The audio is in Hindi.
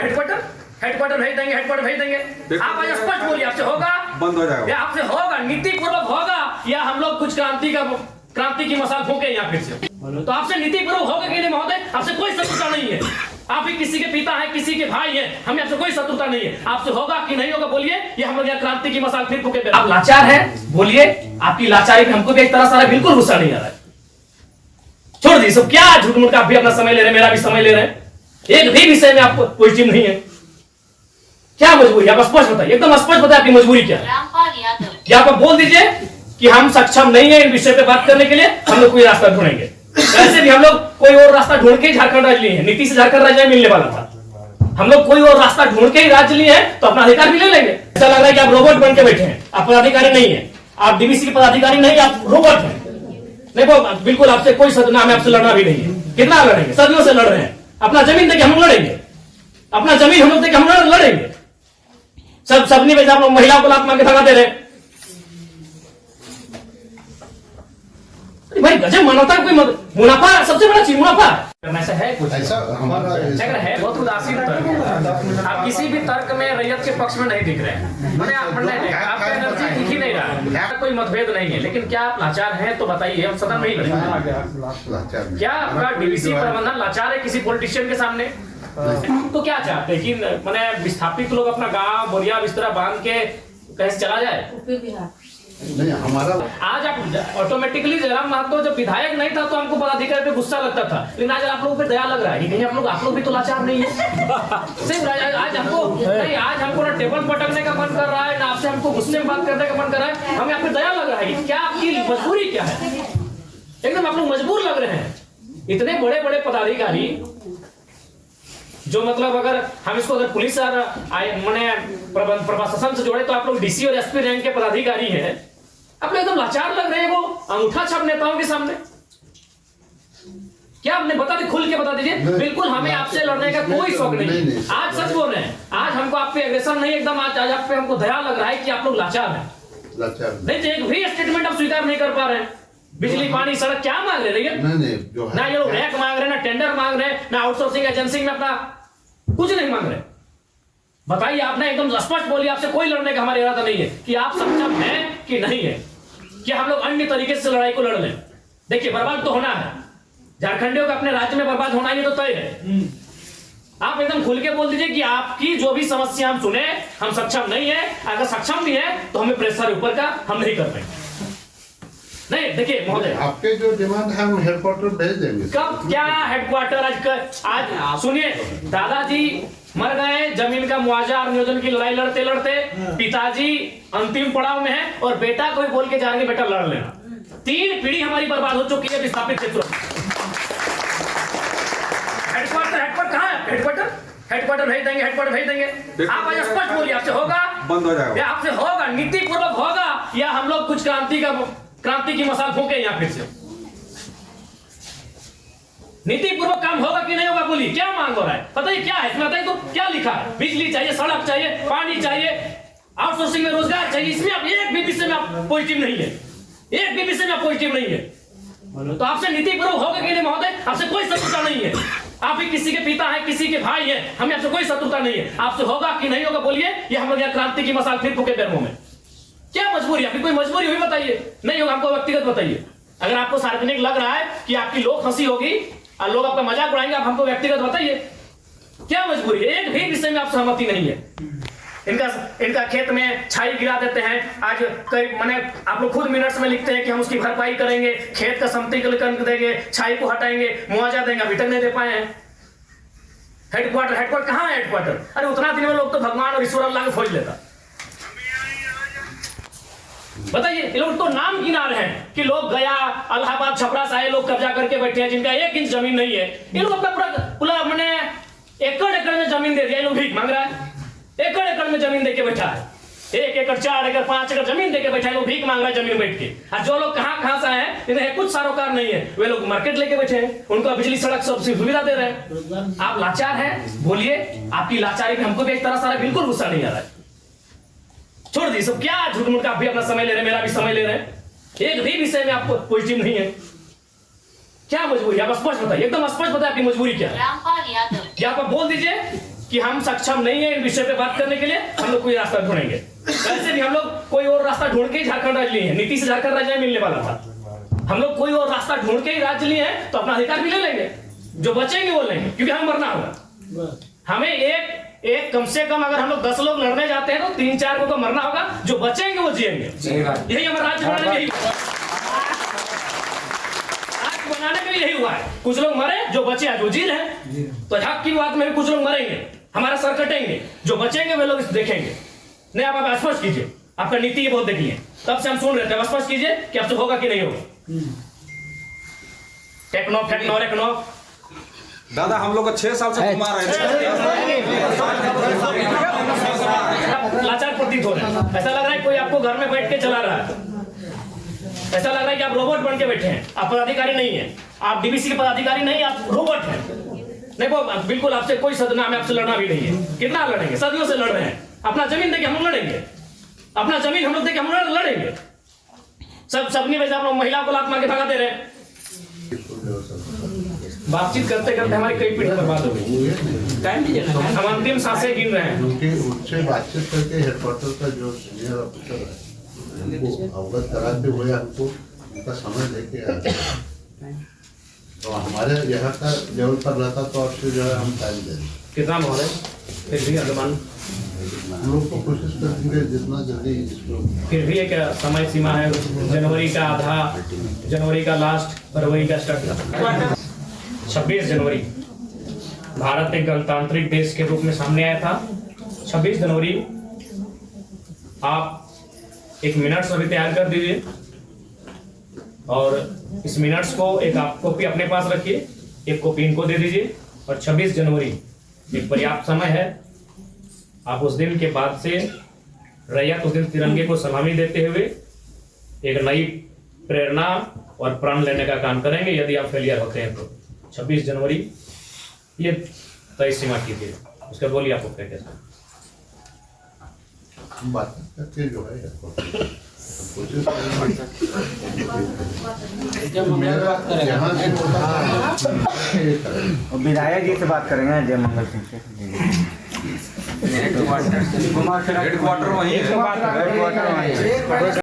हेडक्वार्टर हेडक्वार्टर भेज देंगे, हेडक्वार्टर भेज देंगे। आप आज स्पष्ट बोलिए, आपसे होगा, बंद हो जाएगा, या आपसे होगा, नीति पूर्वक होगा, या हम लोग कुछ क्रांति की मसाल फूके या फिर से। तो आपसे नीति पूर्वक होगा कि नहीं महोदय? आपसे कोई शत्रुता नहीं है, आप ही किसी के पिता हैं, किसी के भाई हैं, हमें आपसे कोई शत्रुता नहीं है। आपसे होगा कि नहीं होगा बोलिए, ये हम लोग यहाँ क्रांति की मसाल फिर फूके। आप लाचार हैं बोलिए, आपकी लाचारी पे हमको भी एक तरह से बिल्कुल गुस्सा नहीं आ रहा है। छोड़ दी सब, क्या झूठ मूठ का आप भी अपना समय ले रहे हैं, मेरा भी समय ले रहे हैं, एक भी विषय में आपको पॉजिटिव नहीं है। क्या मजबूरी, आप स्पष्ट बताइए, एकदम स्पष्ट बताइए आपकी मजबूरी क्या है। या आप बोल दीजिए कि हम सक्षम नहीं है इन विषय पे बात करने के लिए, हम लोग कोई रास्ता ढूंढेंगे। वैसे भी हम लोग कोई और रास्ता ढूंढ के झारखंड राज्य लिए हैं, नीति से झारखंड राज्य मिलने वाला था, हम लोग कोई और रास्ता ढूंढ के ही राज्य लिए हैं, तो अपना अधिकार भी ले लेंगे। ऐसा लग रहा है कि आप रोबोट बन के बैठे हैं, आप पदाधिकारी नहीं है, आप डीवीसी के पदाधिकारी नहीं, आप रोबोट हैं। नहीं वो बिल्कुल आपसे कोई सदना, हमें आपसे लड़ना भी नहीं है। कितना लड़ेंगे, सदियों से लड़ रहे हैं, अपना जमीन देके हम लड़ेंगे, अपना जमीन हम लोग देके हम लड़ेंगे। सबने में आप लोग महिलाओं को लात मार के धगा दे रहे। भाई गजब, मानवता कोई मुनाफा सबसे बड़ा चीज, मुनाफा ऐसा है कुछ ऐसा हमारा है बहुत उदासीन तर्क। आप किसी भी तर्क में रैयत के पक्ष में नहीं दिख रहे हैं, मैंने आपका एनर्जी दिख ही नहीं रहा है, कोई मतभेद नहीं है। लेकिन क्या आप लाचार हैं तो बताइए, हम सदन में ही लड़ेंगे। क्या आपका डीवीसी प्रबंधन लाचार है किसी पॉलिटिशियन के सामने? तो क्या चाहते हैं कि मैंने विस्थापित लोग अपना गांव बोरिया बिस्तरा बांध के कहीं से चला जाए? नहीं हमारा आज आप ऑटोमेटिकली जयराम महतो जब विधायक नहीं था तो हमको पदाधिकारी पे गुस्सा लगता था, लेकिन आज आप लोगों पे दया लग रहा है। कहीं आप लोग भी तो लाचार नहीं है। सिर्फ आज हमको नहीं, आज हमको ना टेबल पटकने का मन कर रहा है, ना आपसे हमको गुस्से में बात करने का मन कर रहा है, हमें आप पे दया लग रहा है। क्या आपकी मजबूरी क्या है? एकदम आप लोग मजबूर लग रहे हैं। इतने बड़े बड़े पदाधिकारी जो मतलब अगर हम इसको अगर पुलिस मैंने प्रशासन से जोड़े तो आप लोग डीसी और एसपी रैंक के पदाधिकारी हैं, आप लोग एकदम लाचार लग रहे हैं वो अंगूठा छाप नेताओं के सामने। क्या आपने बता दी, खुल के बता दीजिए। बिल्कुल हमें आपसे लड़ने का कोई शौक नहीं। आज सच बोल रहे हैं, आज हमको आप पे एग्रेशन नहीं, एकदम आज आप पे हमको दया लग रहा है कि आप लोग लाचार हैं। नहीं तो एक भी स्टेटमेंट आप स्वीकार नहीं कर पा रहे हैं। बिजली पानी सड़क क्या मांग रहे हैं? ना ये लोग रैक मांग रहे हैं, ना टेंडर मांग रहे हैं, ना आउटसोर्सिंग एजेंसी में अपना कुछ नहीं मांग रहे। बताइए, आपने एकदम स्पष्ट बोलिए, आपसे कोई लड़ने का हमारा इरादा नहीं है कि आप सक्षम हैं कि नहीं है, कि हम लोग अन्य तरीके से लड़ाई को लड़ लें। देखिए बर्बाद तो होना है, झारखंडियों का अपने राज्य में बर्बाद होना ये तो तय है। आप एकदम खुल के बोल दीजिए कि आपकी जो भी समस्या हम सुने, हम सक्षम नहीं है, अगर सक्षम भी है तो हमें प्रेशर ऊपर का हम नहीं कर पाएंगे। नहीं देखिए महोदय, आपके जो डिमांड है हम हेडक्वार्टर भेज देंगे। कब क्या हेडक्वार्टर? आज सुनिए, दादाजी मर गए, जमीन का मुआवजा और नियोजन की लड़ाई लड़ते लड़ते पिताजी अंतिम पड़ाव में है, और बेटा कोई बोल के जाएंगे बेटा लड़ लेना। 3 पीढ़ी हमारी बर्बाद हो चुकी है विस्थापित क्षेत्रों। हेडक्वार्टर कहाँ है? हेडक्वार्टर भेज देंगे, हेडक्वार्टर भेज देंगे। आप आज स्पष्ट बोलिए, आपसे होगा, बंद हो जाएगा, या आपसे होगा, नीति पूर्वक होगा, या हम लोग कुछ क्रांति की मसाल फूके यहाँ फिर से। नीति पूर्वक काम होगा कि नहीं होगा बोलिए, क्या मांग हो रहा है? बताइए क्या है इसमें, बताइए तो क्या लिखा है? बिजली चाहिए, सड़क चाहिए, पानी चाहिए, आउटसोर्सिंग में रोजगार चाहिए, इसमें आप एक भी विषय में आप पॉजिटिव नहीं है, एक भी विषय में आप पॉजिटिव नहीं है। तो आपसे नीति पूर्वक होगा कि नहीं महोदय? आपसे कोई शत्रुता नहीं है, आप ही किसी के पिता हैं, किसी के भाई हैं, हमें आपसे कोई शत्रुता नहीं है। आपसे होगा कि नहीं होगा बोलिए, ये हम लोग यहाँ क्रांति की मसाल फिर फूके पैरों में। क्या मजबूरी, आपकी कोई मजबूरी हुई बताइए, नहीं होगा हमको व्यक्तिगत बताइए। अगर आपको सार्वजनिक लग रहा है कि आपकी लोग हंसी होगी और लोग आपका मजाक उड़ाएंगे, आप हमको व्यक्तिगत बताइए क्या मजबूरी है? एक भी विषय में आप सहमति नहीं है। इनका खेत में छाई गिरा देते हैं, आज कई मैंने आप लोग खुद मिनट्स में लिखते हैं कि हम उसकी भरपाई करेंगे, खेत का समतलीकरण देंगे, छाई को हटाएंगे, मुआवजा देंगे, अभी तक नहीं दे पाए हैं। हेडक्वार्टर कहाँ है? हेडक्वार्टर अरे उतना दिन में लोग तो भगवान और ईश्वर अल्लाह को खोज लेता। बताइए, ये लोग तो नाम गिना रहे हैं कि लोग गया इलाहाबाद छपरा से आए लोग कब्जा करके बैठे हैं, जिनका 1 इंच जमीन नहीं है। ये लोग अपना पूरा मैंने एकड़ में जमीन दे दिया, ये लोग भीख मांग रहा है। एकड़ में जमीन देके बैठा है, 1 एकड़ 4 एकड़ 5 एकड़ जमीन देके बैठा है, लोग भीख मांग रहा है जमीन बैठ के। और जो लोग कहाँ से आए हैं, इन्हें कुछ सारोकार नहीं है, वे लोग मार्केट लेके बैठे हैं, उनको बिजली सड़क सब सुविधा दे रहे हैं। आप लाचार हैं बोलिए, आपकी लाचारी पे हमको भी एक तरह से बिल्कुल गुस्सा नहीं आ रहा है। छोड़ दी सब, क्या झूठ मूठ का आप भी अपना समय ले रहे हैं, मेरा भी समय ले रहे हैं, एक भी विषय में आपको पॉजिटिव नहीं है। क्या मजबूरी, आप स्पष्ट बताइए, एकदम स्पष्ट बताइए आपकी मजबूरी क्या है। क्या आप बोल दीजिए कि हम सक्षम नहीं है इन विषय पे बात करने के लिए, हम लोग कोई रास्ता ढूंढेंगे। वैसे भी हम लोग कोई और रास्ता ढूंढ के ही झारखंड राज्य लिए हैं, नीति से झारखंड राज्य मिलने वाला था। हम लोग कोई और रास्ता ढूंढ के ही राज्य लिए हैं, तो अपना अधिकार भी ले लेंगे, जो बचेंगे वो लेंगे, क्योंकि हमें मरना होगा। हमें एक कम से कम अगर हम लोग 10 लोग लड़ने जाते हैं तो 3-4 को मरना होगा, जो बचेंगे वो जिएंगे। यही हमारा राज्य बनाने में यही हुआ है। कुछ लोग मरे, जो बचे आज वो जी रहे हैं। तो हक की बात में भी कुछ लोग मरेंगे, हमारा सर कटेंगे, जो बचेंगे वे लोग इसे देखेंगे। नहीं, आप स्पष्ट कीजिए, आपका नीति ये बहुत देखिए, तब से हम सुन रहे थे, स्पष्ट कीजिए कि आपसे होगा कि नहीं होगा। टेक्नो फेक्नो रेक्नो दादा हम लोग 6 साल से घुमा रहे हैं, लाचार प्रतीत हो रहे हैं। ऐसा लग रहा है कोई आपको घर में बैठ के चला रहा है, ऐसा लग रहा है कि आप रोबोट बन के बैठे हैं। आप पदाधिकारी नहीं है, आप डीबीसी के पदाधिकारी नहीं, आप रोबोट हैं। नहीं वो बिल्कुल आपसे कोई सदना में आपसे लड़ना भी नहीं है। कितना लड़ेंगे, सदियों से लड़ रहे हैं। अपना जमीन देके हम लोग लड़ेंगे, अपना जमीन हम लोग देके हम लोग लड़ेंगे। सबनी वजह आप लोग महिलाओं को लात मार के भगा दे रहे हैं। बातचीत करते करते हमारी कई पीढ़ी बर्बाद हो गई, हम अंतिम सांसें गिन रहे हैं। क्योंकि उनसे बातचीत करके हेडक्वार्टर का जो सीनियर ऑफिसर है उनको अवगत कराते हुए हमको उनका समय लेके आए, तो हमारे यहाँ का लेवल पर रहता तो आपसे जो है हम टाइम दे दें। कितना महोदय फिर भी अनुमान, हम लोग को कोशिश करेंगे जितना जल्दी इसको। फिर भी एक समय सीमा है, जनवरी का आधा, जनवरी का लास्ट, फरवरी का स्टार्ट। 26 जनवरी भारत एक गणतांत्रिक देश के रूप में सामने आया था। 26 जनवरी आप एक मिनट्स अभी तैयार कर दीजिए और इस मिनट्स को एक आप कॉपी अपने पास रखिए, एक कॉपी इनको दे दीजिए। और 26 जनवरी एक पर्याप्त समय है। आप उस दिन के बाद से रैयत उस दिन तिरंगे को सलामी देते हुए एक नई प्रेरणा और प्रण लेने का काम करेंगे। यदि आप फेलियर होते हैं तो 26 जनवरी ये तय सीमा कीजिए, उसके बोलिए आपको क्या कैसा हम बात करके जो है कोशिश यहाँ से विधायक जी से बात करेंगे, जय मंगल सिंह से। हेडक्वार्टर वहीं है।